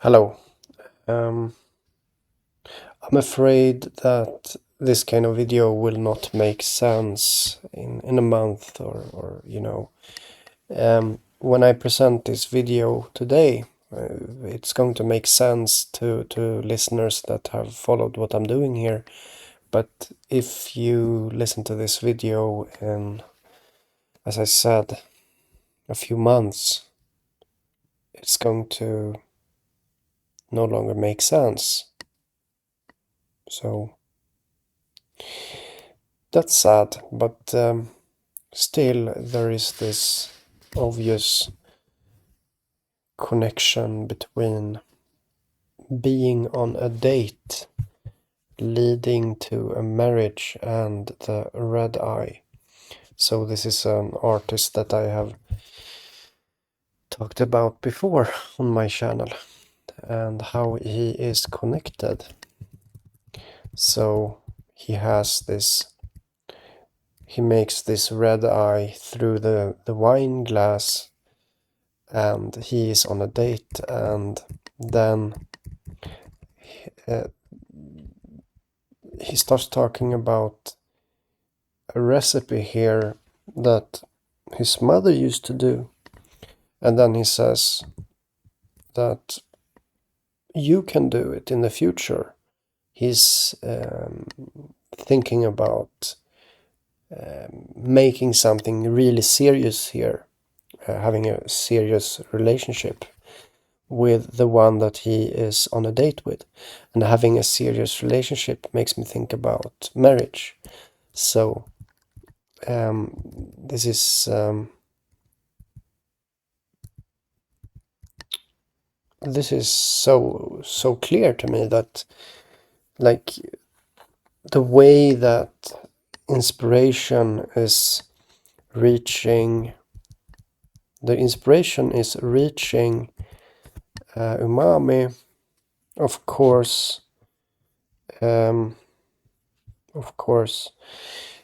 Hello. Um, I'm afraid that this kind of video will not make sense in a month or. When I present this video today, it's going to make sense to listeners that have followed what I'm doing here. But if you listen to this video in, as I said, a few months, it's going to no longer make sense. So that's sad, but still there is this obvious connection between being on a date leading to a marriage and the red eye. So this is an artist that I have talked about before on my channel and how he is connected. So he makes this red eye through the wine glass, and he is on a date, and then uh, he starts talking about a recipe here that his mother used to do, and then he says that you can do it in the future. He's thinking about making something really serious here, having a serious relationship with the one that he is on a date with. And having a serious relationship makes me think about marriage. So this is so clear to me that, like, the way that inspiration is reaching the inspiration is reaching UMAMI, of course. um, of course,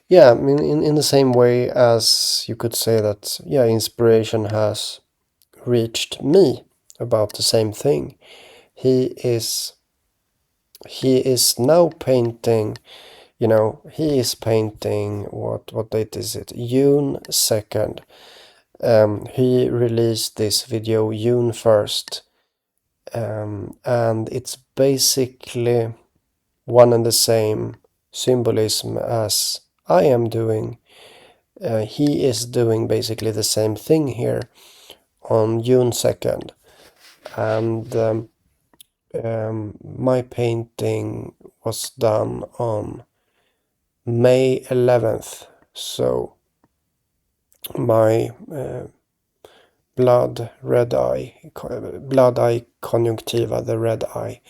yeah, I mean, in the same way as you could say that, yeah, inspiration has reached me about the same thing. He is now painting, he is painting, what date is it? June 2nd. He released this video June 1st. And it's basically one and the same symbolism as I am doing. He is doing basically the same thing here on June 2nd. And my painting was done on May 11th. So my blood eye conjunctiva, the red eye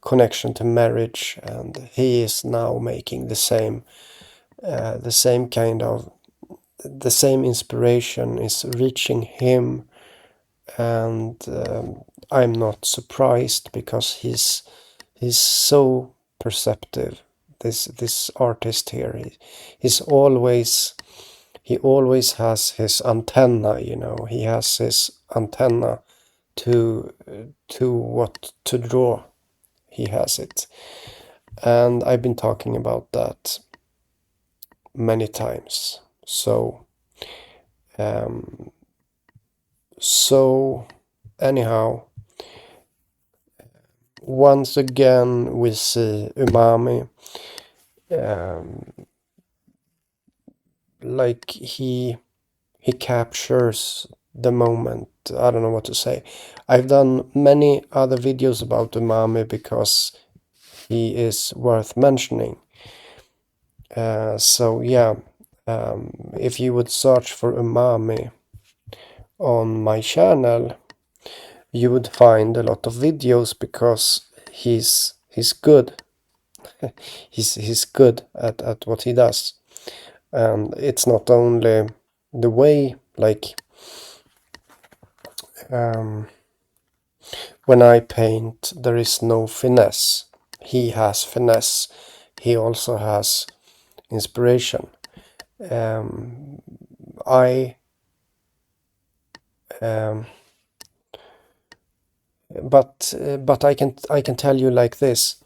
connection to marriage, and he is now making the same kind of, the same inspiration is reaching him. And I'm not surprised, because he's so perceptive, this artist here. He always has his antenna, he has his antenna to what to draw. He has it. And I've been talking about that many times. So anyhow, once again we see UMAMI, like he captures the moment. I don't know what to say. I've done many other videos about UMAMI because he is worth mentioning. So yeah, if you would search for UMAMI on my channel, you would find a lot of videos, because he's good. He's good at what he does. And it's not only the way, like, when I paint, there is no finesse. He has finesse. He also has inspiration. I but I can tell you like this.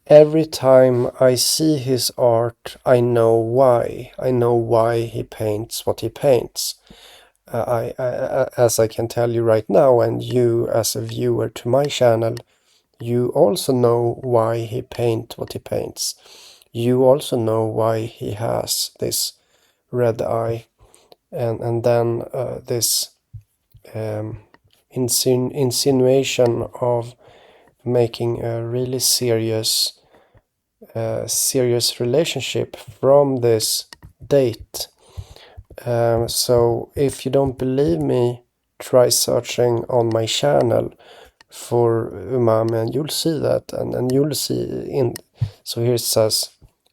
Every time I see his art, I know why. I know why he paints what he paints. As I can tell you right now, and you as a viewer to my channel, you also know why he paints what he paints. You also know why he has this red eye, and then this insinuation of making a really serious relationship from this date. So if you don't believe me, try searching on my channel for UMAMI and you'll see that, and you'll see in. So here it says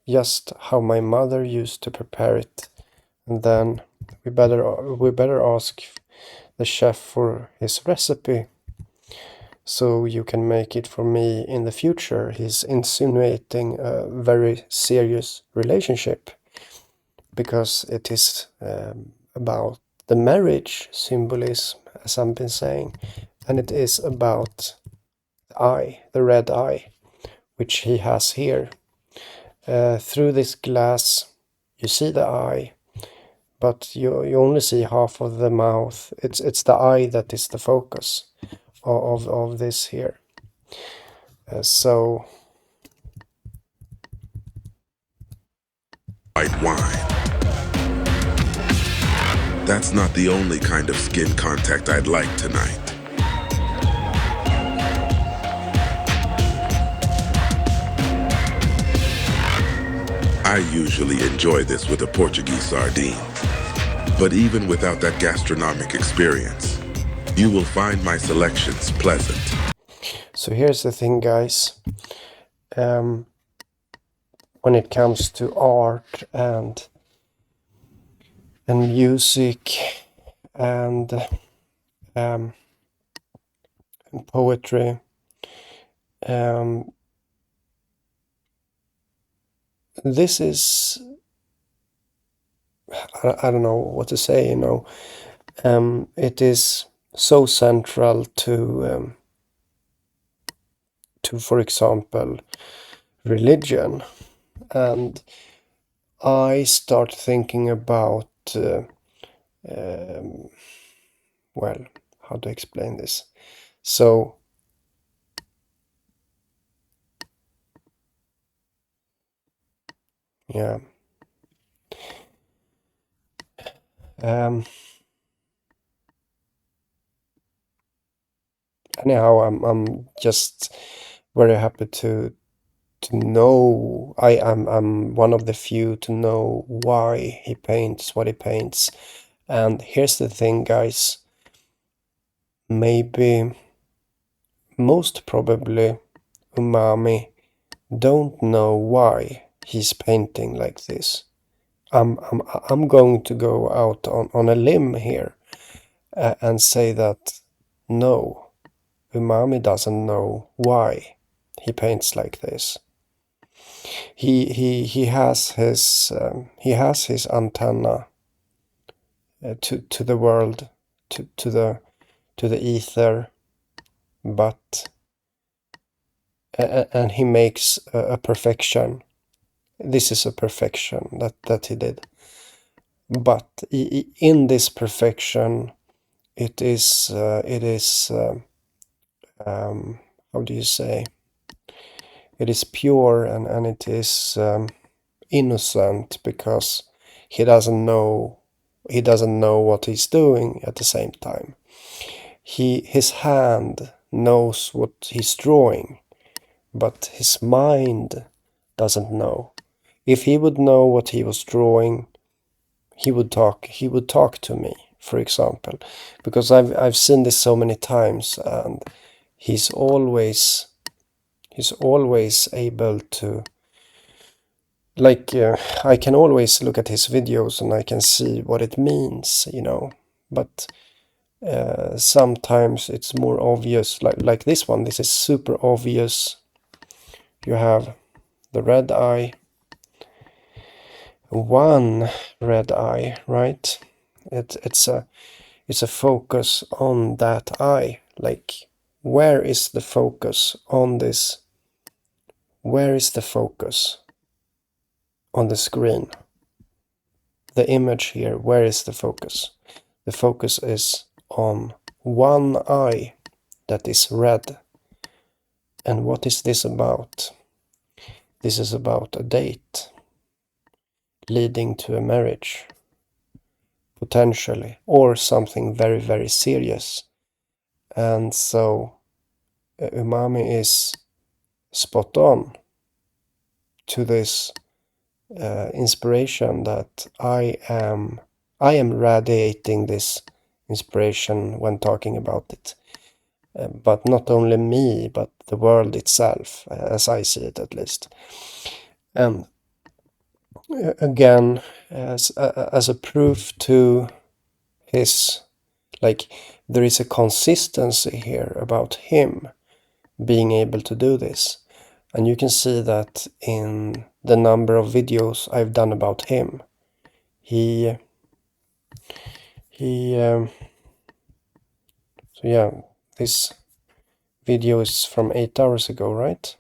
just how my mother used to prepare it, and then we better ask the chef for his recipe so you can make it for me in the future. He's insinuating a very serious relationship because it is about the marriage symbolism, as I've been saying, and it is about the eye, the red eye, which he has here. Through this glass, you see the eye, but you only see half of the mouth. It's the eye that is the focus of this here. So White wine. That's not the only kind of skin contact I'd like tonight. I usually enjoy this with a Portuguese sardine. But even without that gastronomic experience, you will find my selections pleasant. So here's the thing, guys. When it comes to art and music and poetry, this is, I don't know what to say, you know. It is so central to, for example, religion. And I start thinking about, well, how to explain this? So, yeah. Anyhow, I'm just very happy to know. I'm one of the few to know why he paints what he paints. And here's the thing, guys. Maybe, most probably, UMAMI don't know why he's painting like this. I'm going to go out on a limb here and say that no, UMAMI doesn't know why he paints like this. He has his antenna to the world, to the ether, but and he makes a perfection. This is a perfection that he did. But in this perfection, it is how do you say? It is pure and it is innocent because he doesn't know what he's doing at the same time. His hand knows what he's drawing, but his mind doesn't know. If he would know what he was drawing, he would talk to me, for example, because I've seen this so many times, and he's always able to, like, I can always look at his videos and I can see what it means, you know, but sometimes it's more obvious, like this one. This is super obvious. You have the red eye, one red eye, right? It's a focus on that eye, like where is the focus on this? Where is the focus on the screen? The image here, where is the focus? The focus is on one eye that is red. And what is this about? This is about a date leading to a marriage, potentially, or something very, very serious. And so UMAMI is spot on to this inspiration that I am radiating this inspiration when talking about it. But not only me, but the world itself, as I see it at least. And again, as a proof to his, like, there is a consistency here about him being able to do this. And you can see that in the number of videos I've done about him. So yeah, this video is from 8 hours ago, right?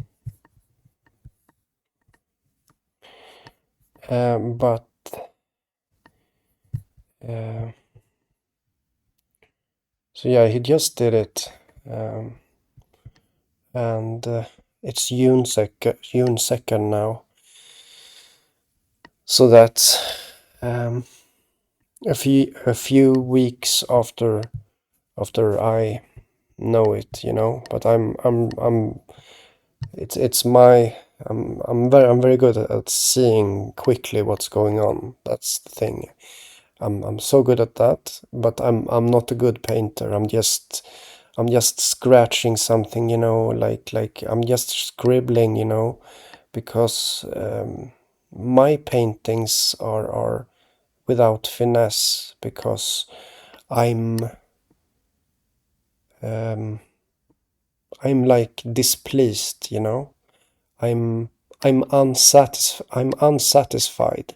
So yeah, he just did it. And it's June 2nd now. So that's a few weeks after I know it, you know. But I'm very good at seeing quickly what's going on. That's the thing. I'm so good at that, but I'm not a good painter. I'm just scratching something, you know, like I'm just scribbling, you know, because my paintings are without finesse, because I'm like displeased, you know. I'm unsatisfied.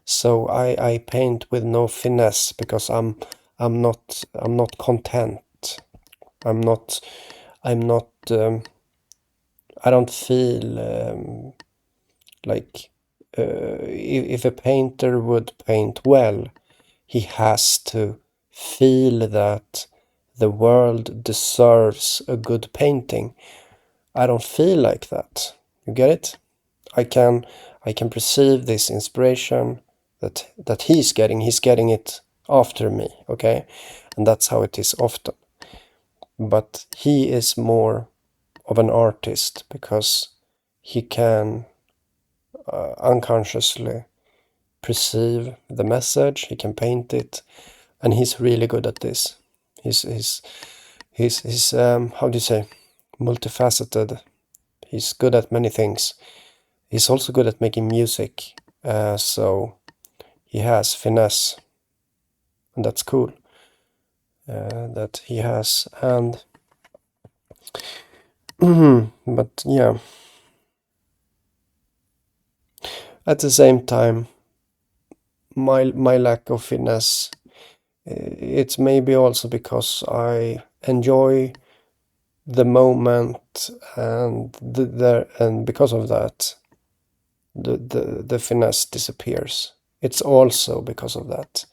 So I paint with no finesse because I'm not content. I don't feel like if a painter would paint well, he has to feel that the world deserves a good painting. I don't feel like that. You get it? I can perceive this inspiration that he's getting it after me, okay? And that's how it is often. But he is more of an artist because he can unconsciously perceive the message, he can paint it, and he's really good at this. He's how do you say, multifaceted. He's good at many things. He's also good at making music, so he has finesse, and that's cool that he has. And but yeah, at the same time, my lack of finesse, it's maybe also because I enjoy the moment, and and because of that, the finesse disappears. It's also because of that,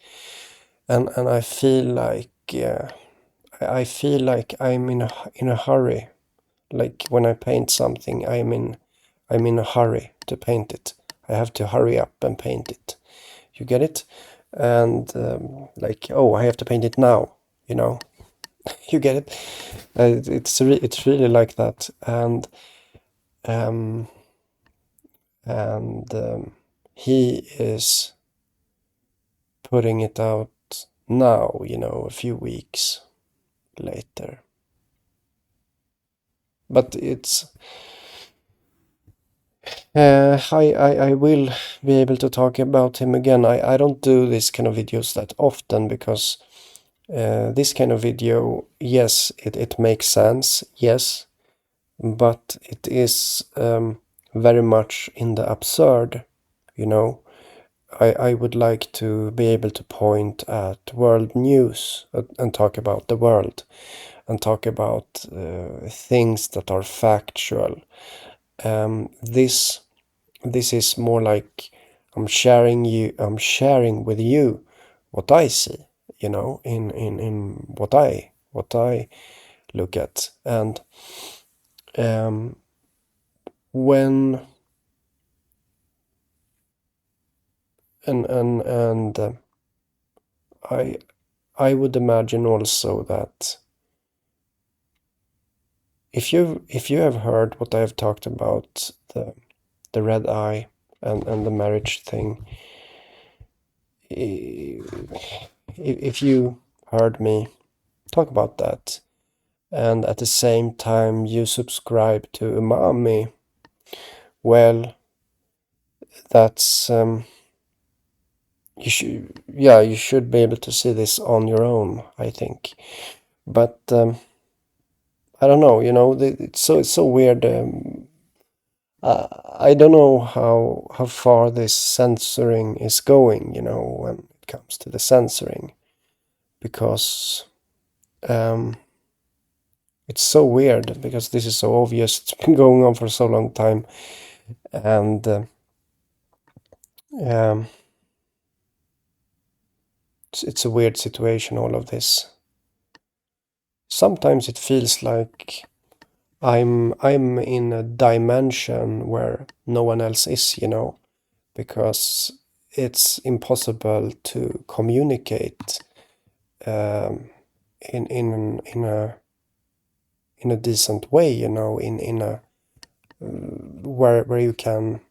and I feel like I feel like I'm in a hurry. Like when I paint something, I'm in a hurry to paint it. I have to hurry up and paint it. You get it? And like, oh, I have to paint it now. You know, you get it? It's really like that. And he is putting it out now. You know, a few weeks later. But it's I will be able to talk about him again. I don't do this kind of videos that often because this kind of video, yes, it makes sense, yes, but it is very much in the absurd, you know. I would like to be able to point at world news and talk about the world. and talk about things that are factual. This is more like I'm sharing with you what I see, in what I look at. And when and I would imagine also that if you have heard what I have talked about, the red eye and the marriage thing, if you heard me talk about that, and at the same time you subscribe to UMAMI, well, that's you should be able to see this on your own, I think. But I don't know, it's so weird. I don't know how far this censoring is going, when it comes to the censoring, because it's so weird, because this is so obvious. It's been going on for so long time, and it's a weird situation, all of this. Sometimes it feels like I'm in a dimension where no one else is, because it's impossible to communicate in a decent way, in a where you can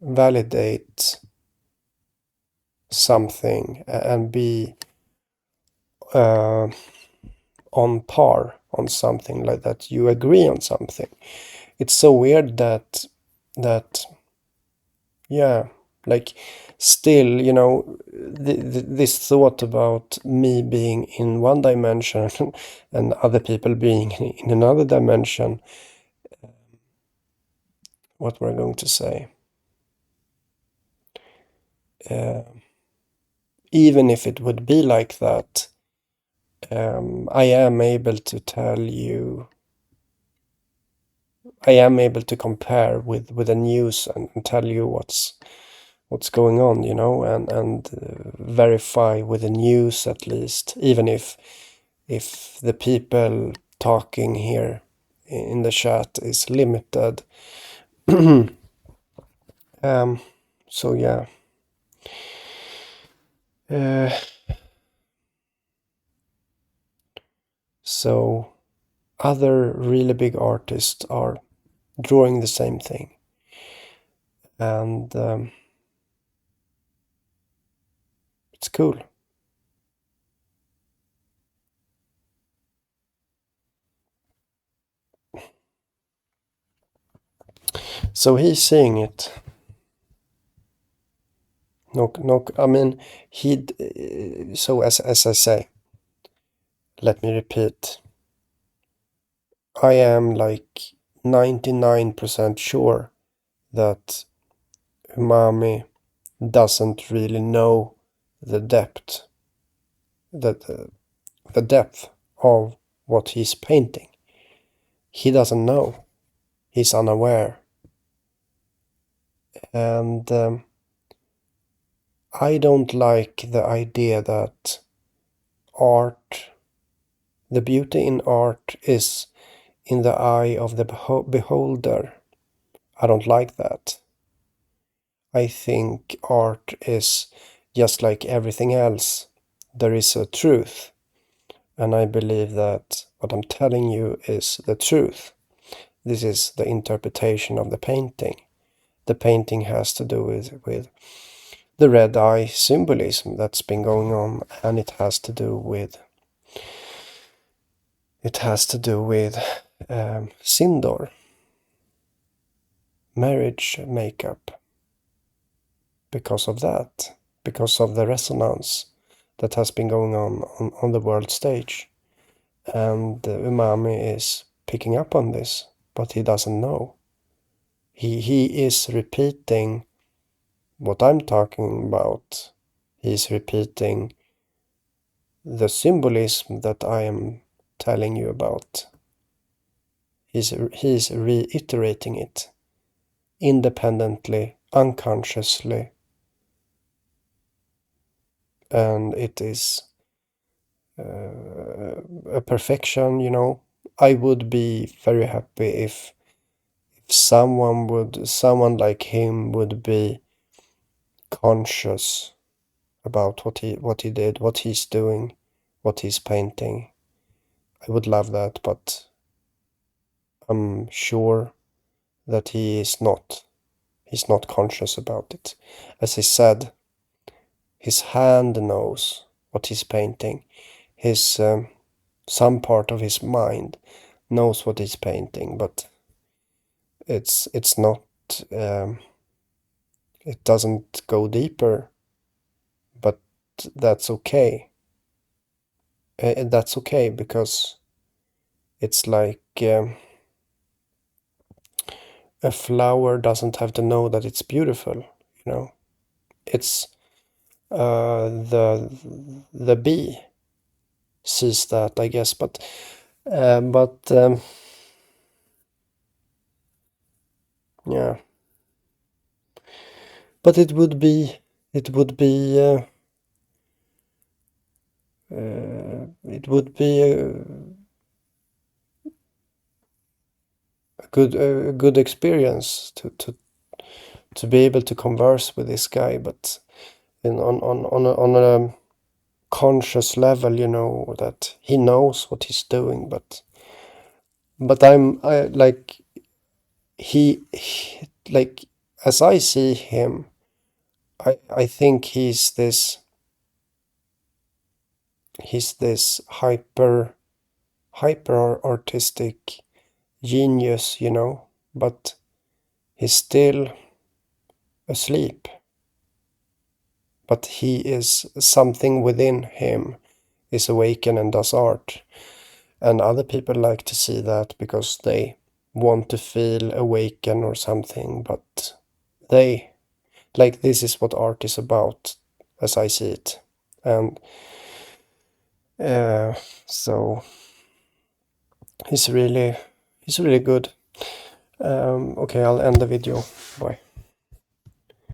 validate something and be uh, on par on something like that. You agree on something. It's so weird that yeah, like, still, this thought about me being in one dimension and other people being in another dimension. What we're going to say, uh, even if it would be like that, I am able to tell you, I am able to compare with the news and tell you what's going on, and verify with the news, at least, even if the people talking here in the chat is limited. So yeah. So other really big artists are drawing the same thing, and it's cool. So he's seeing it. No, I mean, he. So as I say, let me repeat. I am like 99% sure that Umami doesn't really know the depth, the depth of what he's painting. He doesn't know. He's unaware, and I don't like the idea that art, the beauty in art, is in the eye of the beholder. I don't like that. I think art is just like everything else. There is a truth, and I believe that what I'm telling you is the truth. This is the interpretation of the painting. The painting has to do with the red eye symbolism that's been going on, and it has to do with Sindor, marriage makeup, because of that, because of the resonance that has been going on the world stage. And Umami is picking up on this, but he doesn't know. He is repeating what I'm talking about. He's repeating the symbolism that I am telling you about. He's reiterating it independently, unconsciously, and it is a perfection, you know. I would be very happy if someone like him would be conscious about what he did, what he's doing, what he's painting. I would love that, but I'm sure that he is not. He's not conscious about it. As I said, his hand knows what he's painting. His some part of his mind knows what he's painting, but it's not. It doesn't go deeper, but that's okay. That's okay because it's like a flower doesn't have to know that it's beautiful. You know, it's the bee sees that, I guess, but yeah, but it would be it would be a good experience to be able to converse with this guy, but on a conscious level, you know, that he knows what he's doing, but I like he like as I see him, I think he's this hyper artistic genius, you know, but he's still asleep. But he is something within him is awakened and does art. And other people like to see that because they want to feel awakened or something, but they like this is what art is about as I see it. And uh, so he's really good. Okay, I'll end the video. Bye.